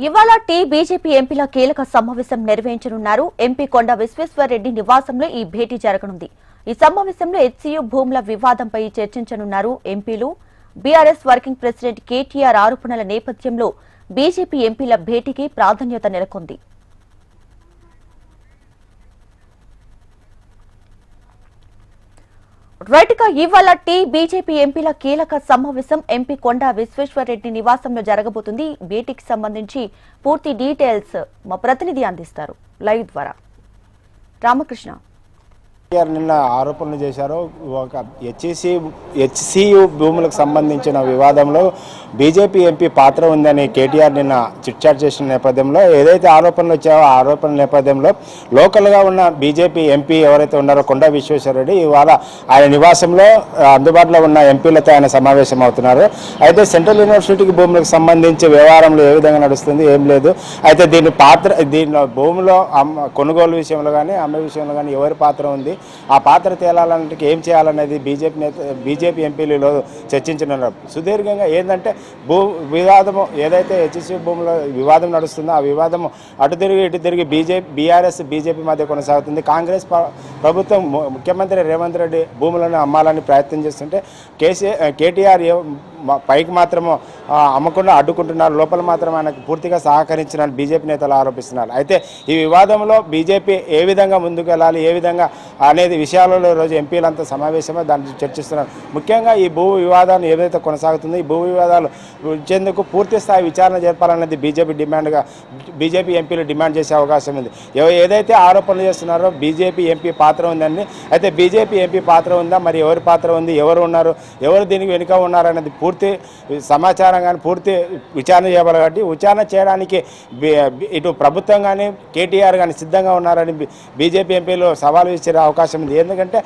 ఇవాళ బీజేపీ ఎంపీల కీలక సమావేశం నిర్వహించనున్నారు. ఎంపీ కొండ విశ్వేశ్వరరెడ్డి నివాసంలో ఈ భేటీ జరగనుంది. ఈ సమావేశంలో హెచ్సీయూ భూముల వివాదంపై చర్చించనున్నారు ఎంపీలు. బీఆర్ఎస్ వర్కింగ్ ప్రెసిడెంట్ కేటీఆర్ ఆరోపణల నేపథ్యంలో బీజేపీ ఎంపీల భేటీకి ప్రాధాన్యత నెలకొంది. రైట్గా ఇవాళ బీజేపీ ఎంపీల కీలక సమావేశం ఎంపీ కొండ విశ్వేశ్వరరెడ్డి నివాసంలో జరగబోతుంది. భేటీకి సంబంధించి పూర్తి డీటెయిల్స్ మా ప్రతినిధి అందిస్తారు లైవ్ ద్వారా. రామకృష్ణ నిన్న ఆరోపణలు చేశారు. ఒక హెచ్సీయూ భూములకు సంబంధించిన వివాదంలో బీజేపీ ఎంపీ పాత్ర ఉందని కేటీఆర్ నిన్న చిట్చాట్ చేసిన నేపథ్యంలో ఏదైతే ఆరోపణలు వచ్చాయో ఆ ఆరోపణల నేపథ్యంలో లోకల్గా ఉన్న బీజేపీ ఎంపీ ఎవరైతే ఉన్నారో కొండ విశ్వేశ్వరరెడ్డి ఇవాళ ఆయన నివాసంలో అందుబాటులో ఉన్న ఎంపీలతో ఆయన సమావేశం అవుతున్నారు. అయితే సెంట్రల్ యూనివర్సిటీకి భూములకు సంబంధించి వ్యవహారంలో ఏ విధంగా నడుస్తుంది ఏం లేదు. అయితే దీనిలో భూములో కొనుగోలు విషయంలో కానీ అమ్మే విషయంలో కానీ ఎవరి పాత్ర ఉంది, ఆ పాత్ర తేలాలంటే ఏం చేయాలనేది బీజేపీ ఎంపీలలో చర్చించనున్నారు. సుదీర్ఘంగా ఏంటంటే వివాదము ఏదైతే హెచ్సీ భూముల వివాదం నడుస్తుందో ఆ వివాదము అటు తిరిగి ఇటు తిరిగి బీఆర్ఎస్ బీజేపీ మధ్య కొనసాగుతుంది. కాంగ్రెస్ ప్రభుత్వం ముఖ్యమంత్రి రేవంత్ రెడ్డి భూములను అమ్మాలని ప్రయత్నం చేస్తుంటే కేటీఆర్ పైకి మాత్రము అమ్మకుండా అడ్డుకుంటున్నారు, లోపల మాత్రం ఆయనకు పూర్తిగా సహకరించినట్టు బీజేపీ నేతలు ఆరోపిస్తున్నారు. అయితే ఈ వివాదంలో బీజేపీ ఏ విధంగా ముందుకు వెళ్ళాలి, ఏ విధంగా అనేది విషయాలలో ఈరోజు ఎంపీలంతా సమావేశమై దాన్ని చర్చిస్తున్నారు. ముఖ్యంగా ఈ భూ వివాదాన్ని ఏదైతే కొనసాగుతుందో ఈ భూ వివాదాలు ఇచ్చేందుకు పూర్తి స్థాయి విచారణ జరపాలనేది బీజేపీ ఎంపీలు డిమాండ్ చేసే అవకాశం ఉంది. ఏదైతే ఆరోపణలు చేస్తున్నారో బీజేపీ ఎంపీ పాత్ర ఉందని, అయితే బీజేపీ ఎంపీ పాత్ర ఉందా, మరి ఎవరి పాత్ర ఉంది, ఎవరు ఉన్నారు, ఎవరు దీనికి వెనుక ఉన్నారనేది పూర్తి సమాచారం కానీ పూర్తి విచారణ చేయాలి. కాబట్టి విచారణ చేయడానికి ఇటు ప్రభుత్వం కానీ కేటీఆర్ కానీ సిద్ధంగా ఉన్నారని బీజేపీ ఎంపీలు సవాలు ఇచ్చే అవకాశం ఉంది. ఎందుకంటే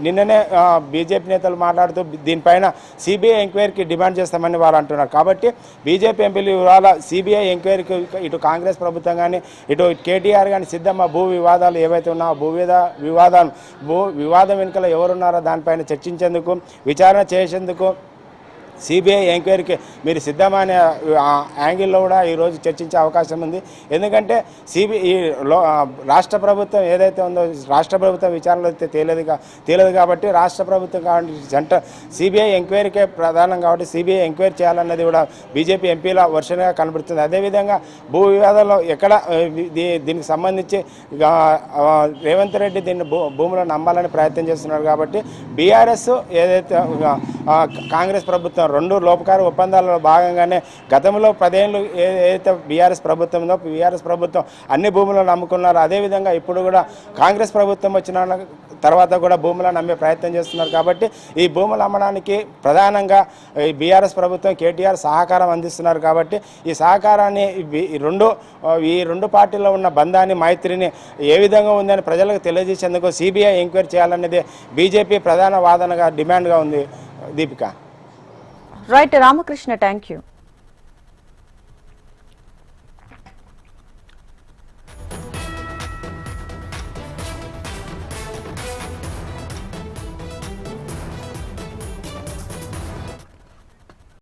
నిన్ననే బీజేపీ నేతలు మాట్లాడుతూ దీనిపైన సిబిఐ ఎంక్వైరీకి డిమాండ్ చేస్తామని వారు అంటున్నారు. కాబట్టి బీజేపీ ఎంపీలు ఇవాళ సిబిఐ ఎంక్వైరీకి ఇటు కాంగ్రెస్ ప్రభుత్వం కానీ ఇటు కేటీఆర్ కానీ సిద్ధమా భూ వివాదాలు ఏవైతే ఉన్నాయో భూ వివాదం వెనుకల ఎవరున్నారో దానిపైన చర్చించేందుకు విచారణ చేసేందుకు సిబిఐ ఎంక్వైరీకి మీరు సిద్ధమనే యాంగిల్లో కూడా ఈరోజు చర్చించే అవకాశం ఉంది. ఎందుకంటే రాష్ట్ర ప్రభుత్వం ఏదైతే ఉందో రాష్ట్ర ప్రభుత్వం విచారణలో తేలదు కాబట్టి రాష్ట్ర ప్రభుత్వం కాబట్టి సిబిఐ ఎంక్వైరీకే ప్రధానం కాబట్టి సిబిఐ ఎంక్వైరీ చేయాలన్నది కూడా బీజేపీ ఎంపీల వర్షన్గా కనబడుతుంది. అదేవిధంగా భూ వివాదంలో ఎక్కడ దీనికి సంబంధించి రేవంత్ రెడ్డి దీన్ని భూములను నమ్మాలని ప్రయత్నం చేస్తున్నారు. కాబట్టి బీఆర్ఎస్ ఏదైతే కాంగ్రెస్ ప్రభుత్వం రెండు లోపకార ఒప్పందాలలో భాగంగానే గతంలో 10 ఏళ్ళు ఏదైతే బీఆర్ఎస్ ప్రభుత్వం ఉందో బీఆర్ఎస్ ప్రభుత్వం అన్ని భూములను అమ్ముకున్నారు. అదేవిధంగా ఇప్పుడు కూడా కాంగ్రెస్ ప్రభుత్వం వచ్చిన తర్వాత కూడా భూములను అమ్మే ప్రయత్నం చేస్తున్నారు. కాబట్టి ఈ భూములు అమ్మడానికి ప్రధానంగా బీఆర్ఎస్ ప్రభుత్వం కేటీఆర్ సహకారం అందిస్తున్నారు. కాబట్టి ఈ సహకారాన్ని ఈ రెండు పార్టీల్లో ఉన్న బంధాన్ని మైత్రిని ఏ విధంగా ఉందని ప్రజలకు తెలియజేసేందుకు సిబిఐ ఎంక్వైరీ చేయాలనేది బీజేపీ ప్రధాన వాదనగా డిమాండ్గా ఉంది. Deepika. Right Ramakrishna, thank you.